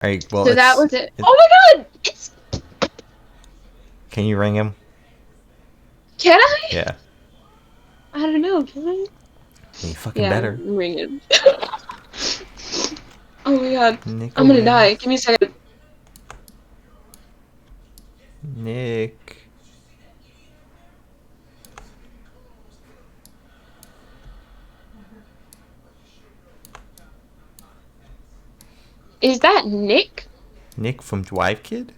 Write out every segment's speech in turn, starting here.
Alright, well, So that was it. Oh my god! It's... Can you ring him? Can I? Yeah. I don't know, can I? You fucking Yeah, better. I'm ringing. Oh my god. Nick I'm gonna away. die. Give me a second. Nick. Is that Nick? Nick from Dwive Kid?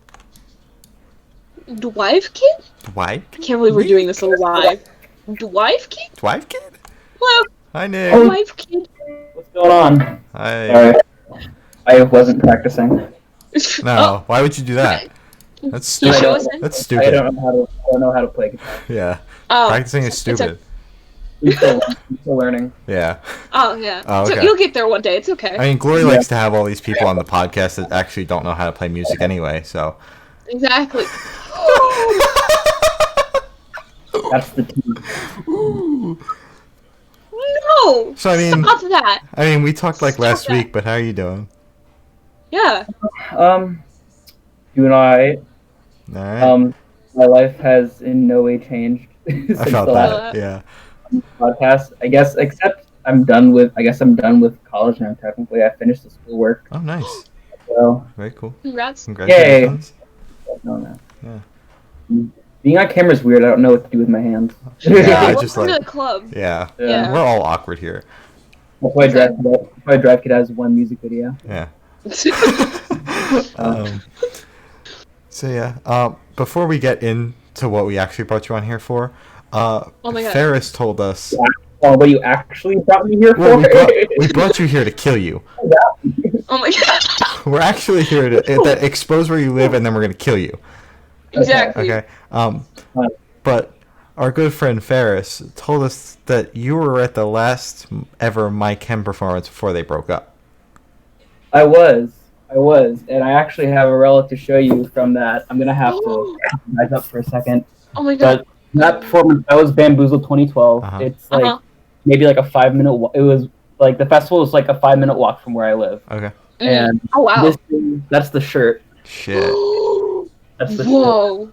Dwive Kid? Dwive? I can't believe we're doing this live. Dwive Kid? Dwive Kid? Hello, Hi, Nick. Dwive Kid. What's going on? Hi. Sorry, I wasn't practicing. No, why would you do that? That's Can you stupid. show us it? That's I stupid. don't know how to play guitar. Yeah. Oh. Practicing is It's stupid. I'm still learning. Yeah. Oh, yeah. Oh, So okay. you'll get there one day. It's okay. I mean, Glory likes to have all these people on the podcast that actually don't know how to play music anyway, so. Exactly. That's the team. No! So, I mean- Stop that! I mean, we talked like Stop last that. week, but how are you doing? Yeah. Doing alright. Alright. My life has in no way changed since I felt the that, last yeah. podcast. I guess, except I'm done with college now. Technically, I finished the schoolwork. Oh, nice. So, Very cool. Congrats. Congratulations. no. Yeah. Being on camera is weird. I don't know what to do with my hands. Yeah, I Welcome just to like- the club. Yeah. Yeah. We're all awkward here. That's why Drive Kid has one music video. Yeah. So yeah, before we get into what we actually brought you on here for, Oh my God. Ferris told us. Oh, what you actually brought me here Well, for? we brought you here to kill you. Oh my god. We're actually here to expose where you live, and then we're gonna kill you. Exactly. Okay. But our good friend Ferris told us that you were at the last ever Mike Hem performance before they broke up. I was, and I actually have a relic to show you from that. I'm gonna have to back up for a second. Oh my god. But that performance, that was Bamboozle 2012. Uh-huh. It's like maybe like a 5-minute walk. It was like the festival was like a 5-minute walk from where I live. Okay. And Oh wow. that's the shirt. Shit. That's the shirt. Whoa.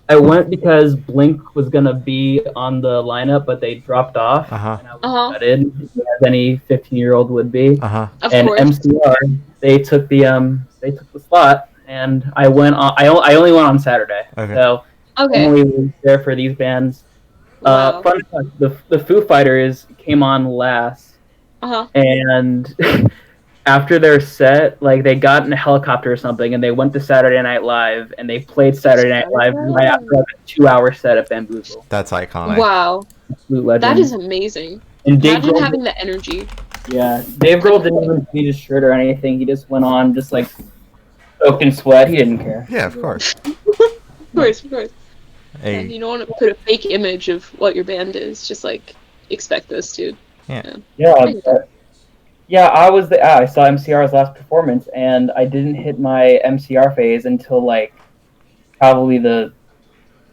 I went because Blink was gonna be on the lineup, but they dropped off. Uh-huh. And I was gutted, as any 15-year-old would be. Uh-huh. Of And course. MCR, they took the slot, and I went on. I only went on Saturday, Okay. so I Okay. only was there for these bands. Wow. Fun fact: the Foo Fighters came on last, Uh-huh. and after their set, like they got in a helicopter or something, and they went to Saturday Night Live, and they played Saturday Night Live right after like a 2-hour set at Bamboozle. That's iconic. Wow. Absolute legend. That is amazing. And Dave Imagine Grohl, having the energy. Dave Grohl didn't even change his shirt or anything. He just went on, just like soaked in sweat. He didn't care. Yeah, of course. Of course, of course. Hey, And you don't want to put a fake image of what your band is. Just like expect this, dude. Yeah, I was I saw MCR's last performance, and I didn't hit my MCR phase until like probably the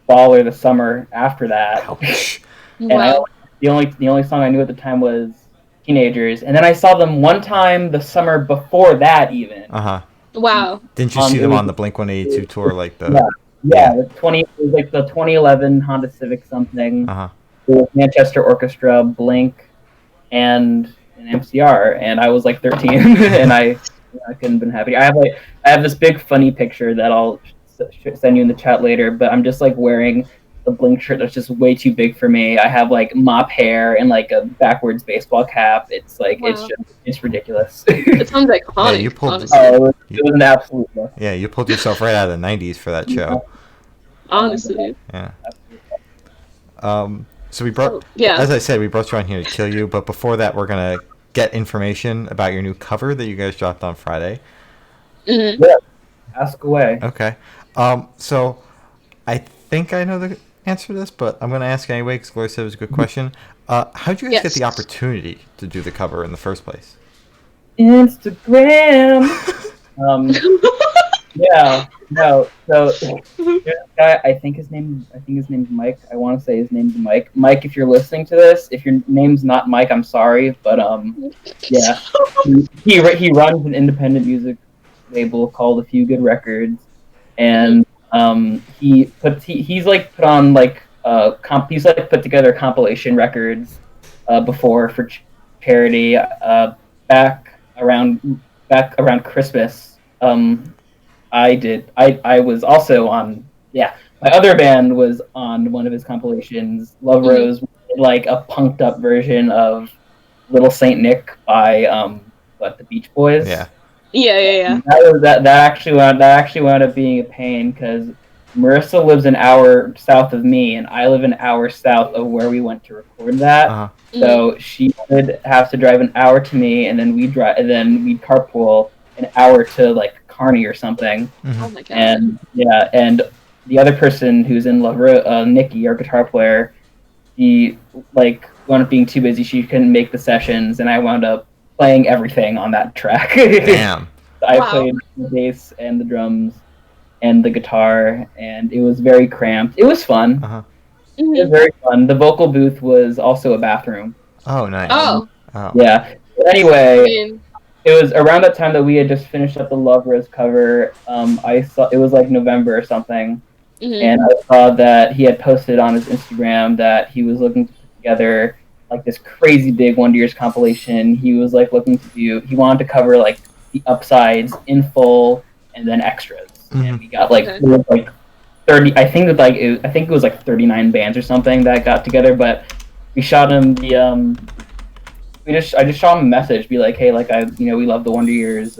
fall or the summer after that. ouch. And Wow. the only song I knew at the time was Teenagers, and then I saw them one time the summer before that even. Uh-huh. Wow. Didn't you see them on the Blink-182 tour, like the... Yeah, it was like the 2011 Honda Civic something. Uh-huh. With Manchester Orchestra, Blink, and an MCR, and I was like 13, and I couldn't have been happy. I have this big funny picture that I'll send you in the chat later, but I'm just like wearing the Blink shirt that's just way too big for me. I have like mop hair and like a backwards baseball cap. It's like Wow. it's ridiculous. It sounds iconic. Yeah, you pulled- honestly. It was an absolute look. Yeah, you pulled yourself right out of the 90s for that show. Honestly. Yeah. So we brought... Yeah. As I said, we brought you on here to kill you, but before that, we're going to get information about your new cover that you guys dropped on Friday. Mm-hmm. Ask away. Okay. So I think I know the answer to this, but I'm going to ask anyway because Gloria said it was a good question. How'd you guys get the opportunity to do the cover in the first place? Instagram. Yeah. No. So there's this guy. I think his name's Mike. I want to say his name's Mike. Mike, if you're listening to this, if your name's not Mike, I'm sorry, but yeah. He runs an independent music label called A Few Good Records, and he's like put on like he's like put together compilation records before for charity back around Christmas. I was also on, yeah, my other band was on one of his compilations. Love Rose, like a punked up version of Little Saint Nick by the Beach Boys. Yeah. Yeah. That actually wound up being a pain because Marissa lives an hour south of me, and I live an hour south of where we went to record that. Uh-huh. So she would have to drive an hour to me, and then we'd carpool an hour to like Kearney or something. Oh my god. And yeah, and the other person who's in Love, Nikki, our guitar player, he like wound up being too busy. She couldn't make the sessions, and I wound up playing everything on that track. Damn. I played the bass and the drums and the guitar, and it was very cramped. It was fun. Uh-huh. It was very fun. The vocal booth was also a bathroom. Oh, nice. Oh. Yeah. But anyway, I mean, it was around that time that we had just finished up the Love Rose cover. I saw it was like November or something, and I saw that he had posted on his Instagram that he was looking to put together like this crazy big Wonder Years compilation. He was like looking to do. He wanted to cover like the upsides in full and then extras, and we got like it was like 30. I think it was like 39 bands or something that got together. But we shot him the I just shot him a message, be like, hey, like we love the Wonder Years.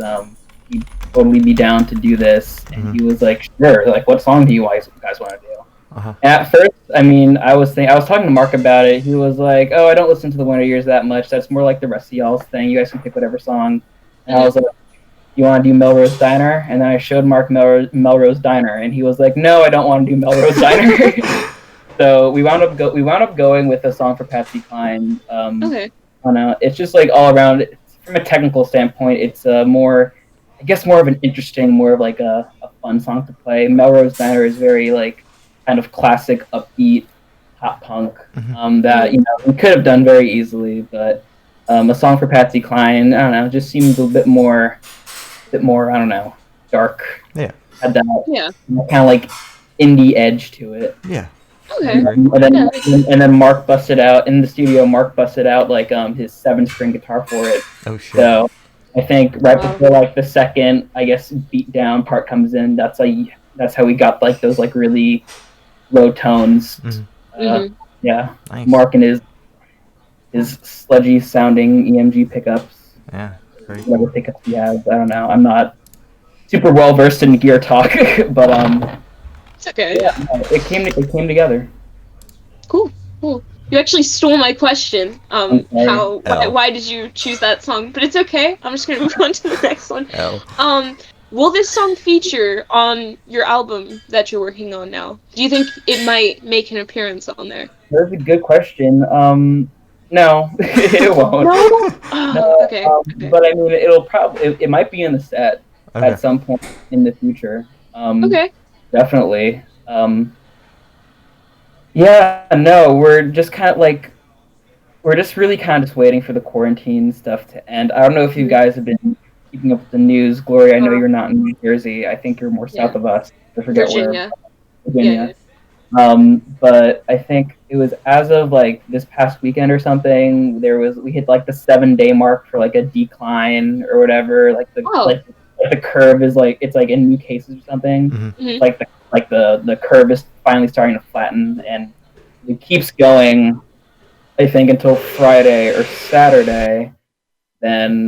He'd totally be down to do this, and he was like, sure. Like, what song do you guys want to do? Uh-huh. At first, I mean, I was talking to Mark about it. He was like, oh, I don't listen to the Wonder Years that much. That's more like the rest of y'all's thing. You guys can pick whatever song. And I was like, you want to do Melrose Diner? And then I showed Mark Melrose Diner, and he was like, no, I don't want to do Melrose Diner. So we wound up going with a song for Patsy Cline. okay. I don't know. It's just like all around. From a technical standpoint, it's more of an interesting, more of like a fun song to play. Melrose Diner is very like kind of classic, upbeat, pop punk that we could have done very easily, but a song for Patsy Cline, I don't know, just seems a bit more, I don't know, dark. Yeah. Had that kind of like indie edge to it. Yeah. Okay. And then Mark busted out in the studio. Mark busted out like his 7-string guitar for it. Oh shit. So I think before like the second, I guess, beat down part comes in, that's how we got like those like really low tones. Yeah. Nice. Mark and his sludgy sounding EMG pickups. Yeah. Great. Whatever pickups he has, I don't know. I'm not super well versed in gear talk, but it's okay. Yeah, it came together. Cool. You actually stole my question. Why did you choose that song? But it's okay. I'm just gonna move on to the next one. Will this song feature on your album that you're working on now? Do you think it might make an appearance on there? That's a good question. No, it won't. No? Okay. But I mean, it might be in the set at some point in the future. Okay. Definitely. Yeah, no, we're just kind of like, we're just really kind of just waiting for the quarantine stuff to end. I don't know if you guys have been keeping up with the news. Gloria, I know you're not in New Jersey. I think you're more south of us. I forget Virginia. where. Virginia. But I think it was as of like this past weekend or something, we hit like the 7-day mark for like a decline or whatever. Like the curve is like, it's like in new cases or something. Like the curve is finally starting to flatten, and it keeps going, I think, until Friday or Saturday. Then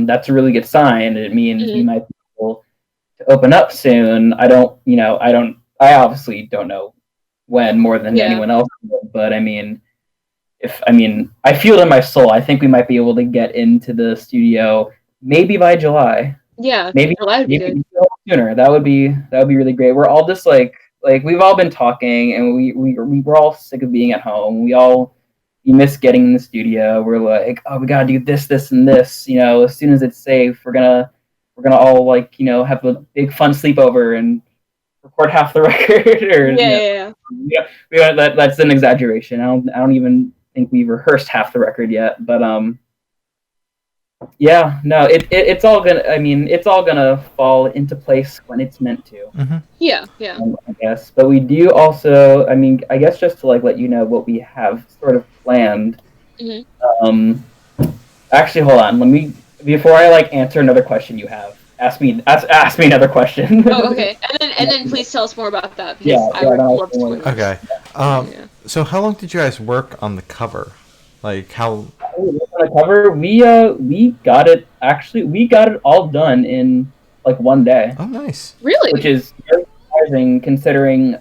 that's a really good sign. It means we might be able to open up soon. I obviously don't know when more than anyone else, but I mean, I feel it in my soul. I think we might be able to get into the studio maybe by July. Yeah, maybe sooner. That would be really great. We're all just like we've all been talking, and we're all sick of being at home. We miss getting in the studio. We're like, oh, we gotta do this, and this. As soon as it's safe, we're gonna all like have a big fun sleepover and record half the record. That's an exaggeration. I don't even think we rehearsed half the record yet, but Yeah, no, it's all gonna. I mean, it's all gonna fall into place when it's meant to. Mm-hmm. Yeah. I guess, but we do also. I mean, I guess just to like let you know what we have sort of planned. Mm-hmm. Actually, hold on. Let me before I like answer another question you have. Ask me another question. Oh, okay. And then please tell us more about that because I would love to learn. Okay. So how long did you guys work on the cover? Like how? On the cover, we got it. Actually, we got it all done in like one day. Oh, nice. Really? Which is very surprising considering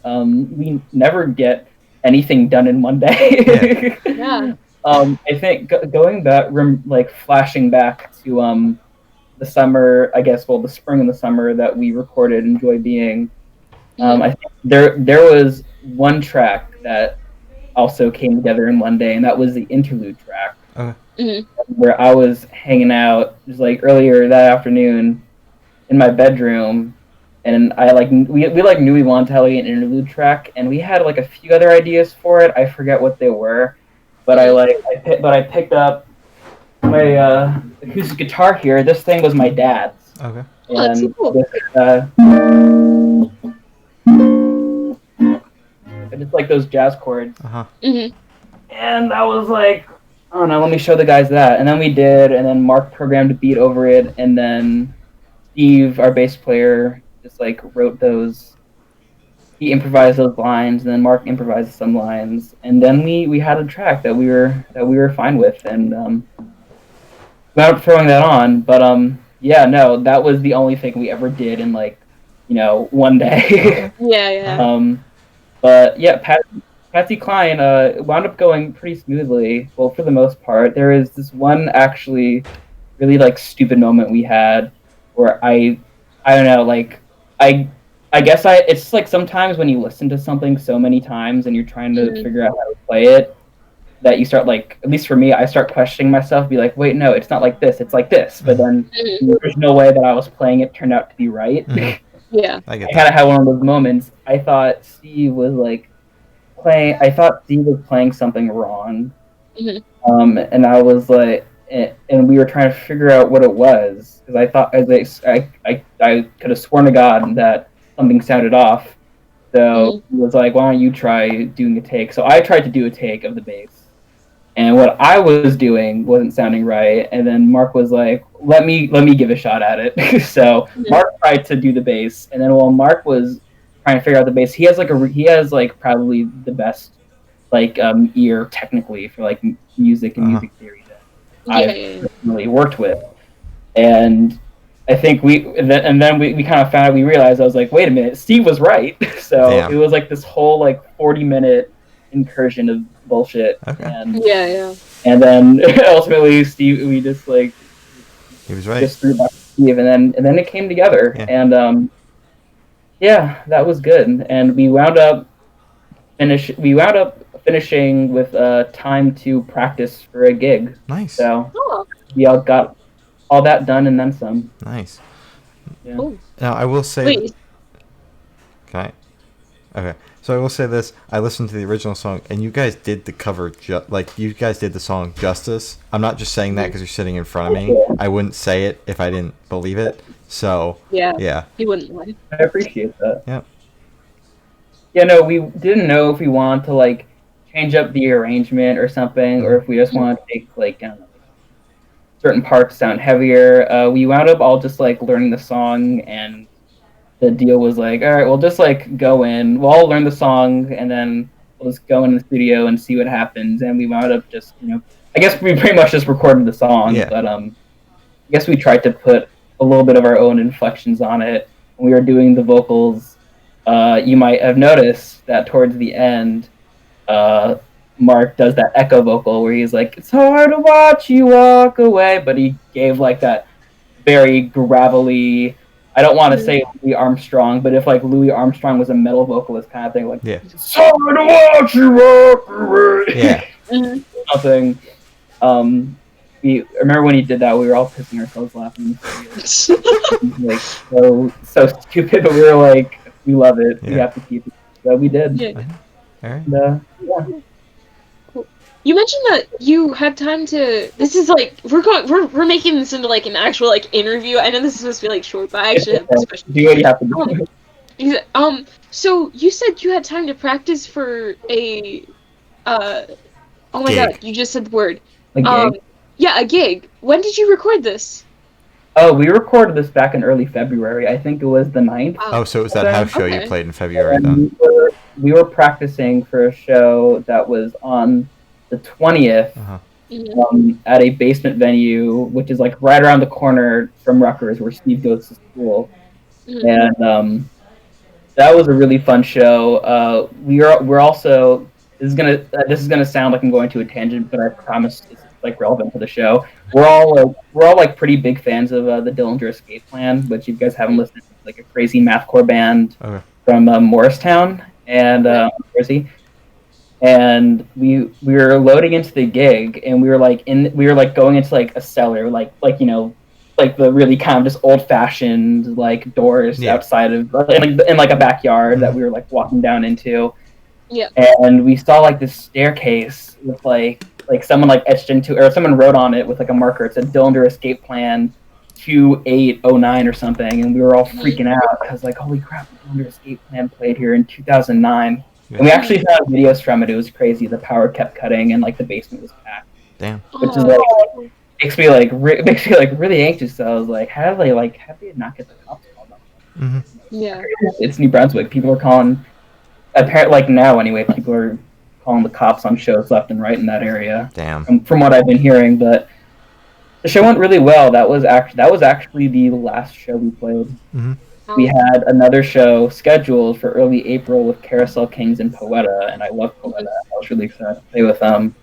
we never get anything done in one day. Yeah. I think going back, like flashing back to the summer, I guess, well, the spring and the summer that we recorded "Enjoy Being." I think there was one track that also came together in one day, and that was the interlude track, where I was hanging out just like earlier that afternoon in my bedroom, and I like we like knew we wanted to have like an interlude track, and we had like a few other ideas for it. I forget what they were, but I picked up my acoustic guitar here. This thing was my dad's. Okay. Oh, that's so cool. It's like those jazz chords. Mm-hmm. And I was like, I don't know, let me show the guys that. And then we did, and then Mark programmed a beat over it, and then Steve, our bass player, just like wrote those. He improvised those lines, and then Mark improvised some lines, and then we had a track that we were fine with, and we ended up throwing that on. But yeah, no, that was the only thing we ever did in like, one day. Yeah. But yeah, Patsy Cline wound up going pretty smoothly. Well, for the most part, there is this one actually really like stupid moment we had where I don't know, like I guess it's like sometimes when you listen to something so many times and you're trying to figure out how to play it, that you start like, at least for me, I start questioning myself, be like, wait, no, it's not like this, it's like this. But then there's no way that I was playing it turned out to be right. Yeah. I kind of had one of those moments. I thought Steve was playing something wrong. And I was like, and we were trying to figure out what it was, because I thought, I could have sworn to God that something sounded off. So he was like, why don't you try doing a take? So I tried to do a take of the bass. And what I was doing wasn't sounding right, and then Mark was like, "Let me give a shot at it." So Mark tried to do the bass, and then while Mark was trying to figure out the bass, he has probably the best ear technically for like music and music theory that I've personally worked with. And I think we kind of found out, we realized, I was like, wait a minute, Steve was right. So it was like this whole 40-minute incursion of bullshit. And and then ultimately Steve, we just he was right, just threw back to Steve, and then it came together. And that was good. And we wound up finishing with time to practice for a gig. Nice. So we all got all that done and then some. Nice. Yeah. Now I will say, okay, so I will say this: I listened to the original song, and you guys did the cover you guys did the song justice. I'm not just saying that because you're sitting in front of me. I wouldn't say it if I didn't believe it. So yeah, he wouldn't lie. I appreciate that. Yeah. Yeah, no, we didn't know if we wanted to change up the arrangement or something, or if we just wanted to make certain parts sound heavier. We wound up all just learning the song, and the deal was all right, we'll just go in, we'll all learn the song, and then we'll just go in the studio and see what happens. And we wound up just I guess we pretty much just recorded the song, but I guess we tried to put a little bit of our own inflections on it. When we were doing the vocals, you might have noticed that towards the end, Mark does that echo vocal where he's like, "It's hard to watch you walk away," but he gave that very gravelly, I don't want to say Louis Armstrong, but if Louis Armstrong was a metal vocalist kind of thing, "It's hard to watch you walk away." Something. We remember when he did that, we were all pissing ourselves laughing. So stupid, but we were like, we love it. We have to keep it. So we did. All right. And, You mentioned that you had time to. This is like we're making this into like an actual like interview. I know this is supposed to be like short, but I actually have this question. Do what you have to do. So you said you had time to practice for a oh my gig. god, you just said the word. A gig? Yeah, a gig. When did you record this? Oh, we recorded this back in early February. I think it was the 9th. Oh, so it was that house show you played in February And then? we were practicing for a show that was on the 20th at a basement venue, which is like right around the corner from Rutgers, where Steve goes to school. And that was a really fun show. We're also this is gonna sound like I'm going to a tangent, but I promise it's like relevant to the show. We're all like pretty big fans of the Dillinger Escape Plan, which you guys haven't listened to, like a crazy mathcore band from Morristown and Jersey. And we were loading into the gig, and we were like going into like a cellar, like you know, like the really kind of just old fashioned like doors outside of in like a backyard that we were like walking down into. Yeah. And we saw like this staircase with like someone like etched into, or someone wrote on it with like a marker. It said Dillinger Escape Plan 2809 or something, and we were all freaking out because like, holy crap, the Dillinger Escape Plan played here in 2009. And we actually found videos from it. It was crazy. The power kept cutting, and like the basement was packed. Damn. Which is like makes me like really anxious. So I was like, how do they not get the cops called up? Yeah. It's New Brunswick. People are calling. Apparently, like now anyway, people are calling the cops on shows left and right in that area. Damn. From what I've been hearing, but the show went really well. That was actually the last show we played. We had another show scheduled for early April with Carousel Kings and Poeta, and I love Poeta. I was really excited to play with them.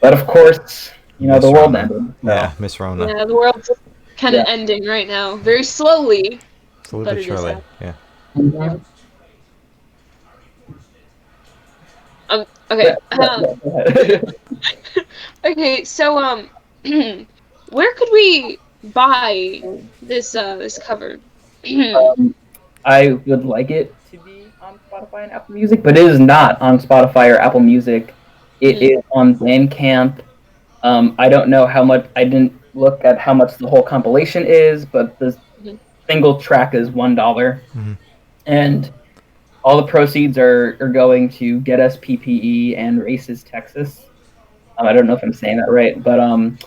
But of course, you know, the world ended. So. Yeah, Miss Rona. Yeah, the world's kind of ending right now, very slowly. Slowly but surely. Yeah. Okay. Okay, so where could we buy this this cover? I would like it to be on Spotify and Apple Music, but it is not on Spotify or Apple Music. It is on Bandcamp. I don't know how much. I didn't look at how much the whole compilation is, but the single track is $1, and all the proceeds are going to Get Us PPE and Races Texas. I don't know if I'm saying that right, but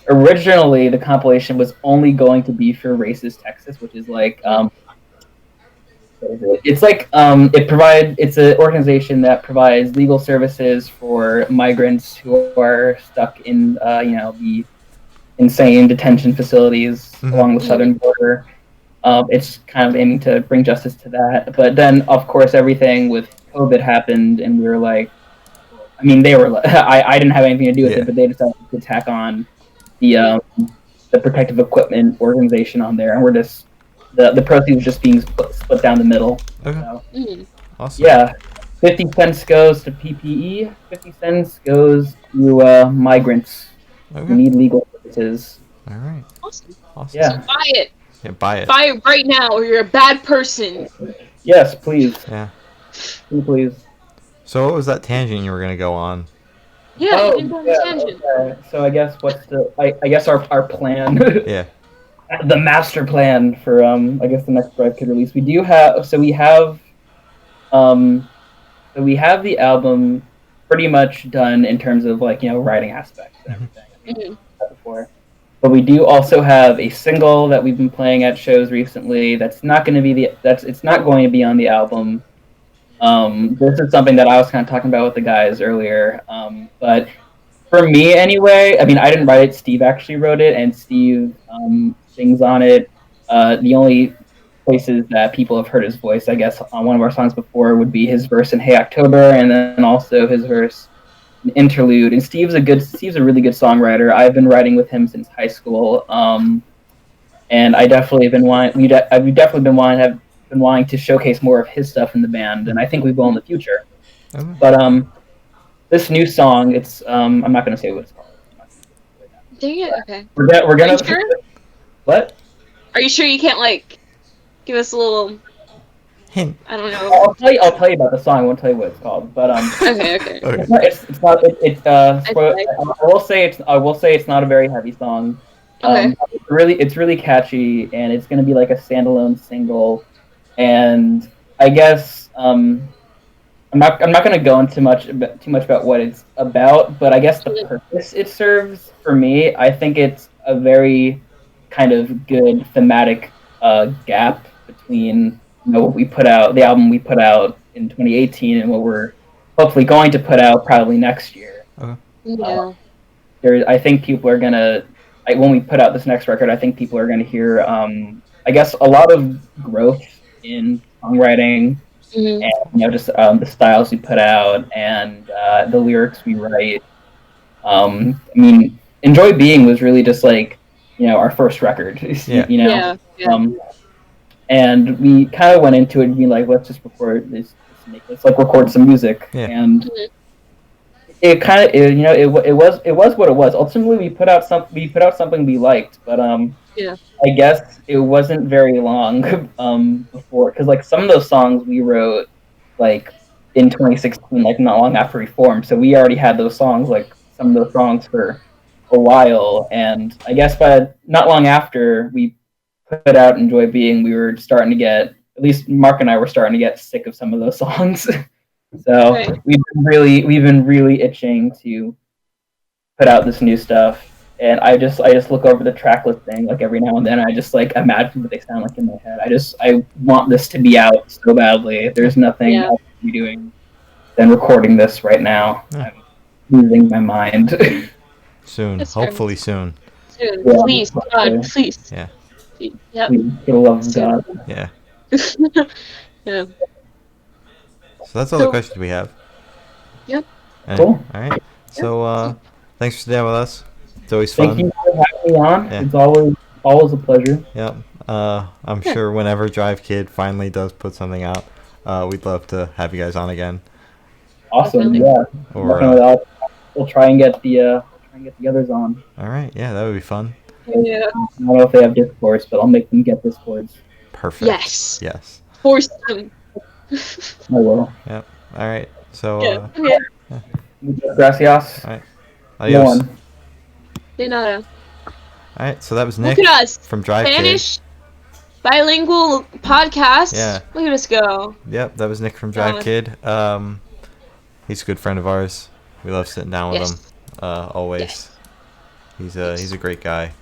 originally the compilation was only going to be for Races Texas, which is like it's like it's an organization that provides legal services for migrants who are stuck in the insane detention facilities along the southern border. It's kind of aiming to bring justice to that. But then, of course, everything with COVID happened, and we were like, I mean, they were. I didn't have anything to do with it, but they decided to tack on the protective equipment organization on there, and we're just the proceeds just being split down the middle. Okay. So, awesome. Yeah, 50 cents goes to PPE. 50 cents goes to migrants who need legal services. All right. Awesome. Yeah. So buy it. Yeah, buy it. Buy it right now, or you're a bad person. Yes, please. Yeah. Please. So what was that tangent you were gonna go on? Yeah, you can go on a tangent. Okay. So I guess I guess our plan. Yeah. The master plan for I guess the next Drive Kid release. We have the album pretty much done in terms of like, you know, writing aspects and everything. Before. But we do also have a single that we've been playing at shows recently that's not going to be it's not going to be on the album. This is something that I was kind of talking about with the guys earlier. But for me anyway, I mean, I didn't write it. Steve actually wrote it, and Steve sings on it. The only places that people have heard his voice, I guess, on one of our songs before would be his verse in Hey October, and then also his verse in Interlude. And Steve's a really good songwriter. I've been writing with him since high school, and I definitely have been wanting to showcase more of his stuff in the band, and I think we will in the future. But this new song, it's I'm not going to say what it's called. Dang it! Okay. We're gonna. Are you sure? What? Are you sure you can't like give us a little Hint. I don't know. I'll tell you about the song. I won't tell you what it's called, but Okay. it's not. I will say it's not a very heavy song. Okay. It's really catchy, and it's gonna be like a standalone single. And I guess I'm not gonna go into too much about what it's about, but I guess the purpose it serves for me, I think it's a very kind of good thematic gap between what we put out, the album we put out in 2018, and what we're hopefully going to put out probably next year. Yeah. I think people are gonna, when we put out this next record, I think people are gonna hear, I guess, a lot of growth in songwriting, and just the styles we put out and the lyrics we write. I mean, Enjoy Being was really just like, our first record. Yeah. And we kind of went into it and being like, let's just record this. Let's like record some music, and it kind of, it was what it was. Ultimately, we put out something we liked, but I guess it wasn't very long before, because like some of those songs we wrote like in 2016, like not long after we formed, so we already had those songs, like some of those songs for a while, and I guess by not long after we put out Enjoy Being, we were starting to get, at least Mark and I were starting to get sick of some of those songs. So we've been really itching to put out this new stuff, and I just look over the track listing like every now and then. I just like imagine what they sound like in my head. I want this to be out so badly. There's nothing else to be doing than recording this right now. I'm losing my mind. Soon, hopefully soon. Soon, please, God, please. Yeah. Yep. Please, for the love of God. Yeah. Yeah. So that's all the questions we have. Yep. Cool. All right. So thanks for staying with us. It's always fun. Thank you for having me on. Yeah. It's always a pleasure. Yep. I'm sure whenever Drive Kid finally does put something out, we'd love to have you guys on again. Awesome. Definitely. Yeah. Or we'll try and get the others on. all right. Yeah, that would be fun. Yeah. I don't know if they have Discords, but I'll make them get Discords. Perfect. Yes. Yes. Force them. I will. Yep. All right. So. Gracias. All right. Adios. De nada. All right. So that was Nick Look at us. from Drive Spanish bilingual podcast. Yeah. Look at us go. Kid. Yep. That was Nick from Drive Kid. He's a good friend of ours. We love sitting down with him. Always. He's a great guy.